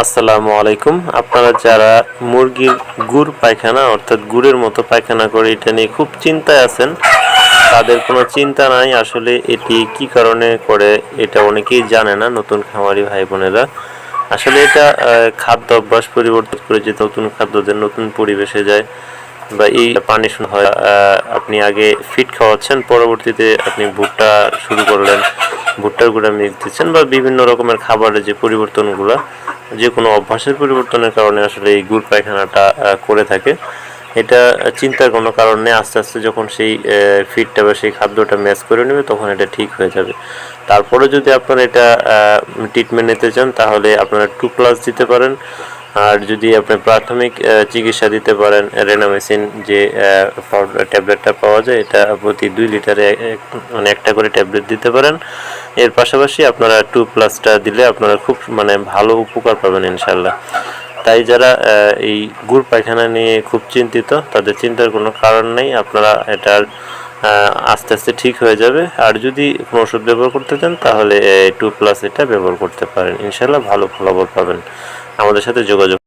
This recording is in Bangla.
আসসালামু আলাইকুম। আপনারা যারা মুরগির গুড় পায়খানা অর্থাৎ গুড়ের মতো পায়খানা করে এটা নিয়ে খুব চিন্তায় আছেন, তাদের কোনো চিন্তা নাই। আসলে এটি কি কারণে করে এটা অনেকেই জানে না, নতুন খামারি ভাই বোনেরা। আসলে এটা খাদ্য অভ্যাস পরিবর্তন করে যে নতুন খাদ্য দেন, নতুন পরিবেশে যায় বা এই পানি হয়। আপনি আগে ফিট খাওয়াচ্ছেন, পরবর্তীতে আপনি ভুট্টা শুরু করলেন, ভুট্টার গুঁড়া মিক্স দিচ্ছেন বা বিভিন্ন রকমের খাবারের যে পরিবর্তনগুলো, যে কোনো অভ্যাসের পরিবর্তনের কারণে আসলে এই গুড় পায়খানাটা করে থাকে। এটা চিন্তার কোনো কারণ নেই। আস্তে আস্তে যখন সেই ফিডটা বা সেই খাদ্যটা ম্যাচ করে নেবে তখন এটা ঠিক হয়ে যাবে। তারপরে যদি আপনারা এটা ট্রিটমেন্ট নিতে চান তাহলে আপনারা 2+ দিতে পারেন। আর যদি আপনি প্রাথমিক চিকিৎসা দিতে পারেন, রেনামেসিন যে ট্যাবলেটটা পাওয়া যায়, এটা প্রতি 2 লিটারে মানে একটা করে ট্যাবলেট দিতে পারেন। এর পাশাপাশি আপনারা 2+টা দিলে আপনারা খুব মানে ভালো উপকার পাবেন ইনশাল্লাহ। তাই যারা এই গুড় পায়খানা নিয়ে খুব চিন্তিত, তাদের চিন্তার কোনো কারণ নেই। আপনারা এটার আস্তে আস্তে ঠিক হয়ে যাবে। আর যদি কোনো ওষুধ ব্যবহার করতে চান তাহলে 2+ এটা ব্যবহার করতে পারেন, ইনশাল্লাহ ভালো ফলাফল পাবেন। আমাদের সাথে যোগাযোগ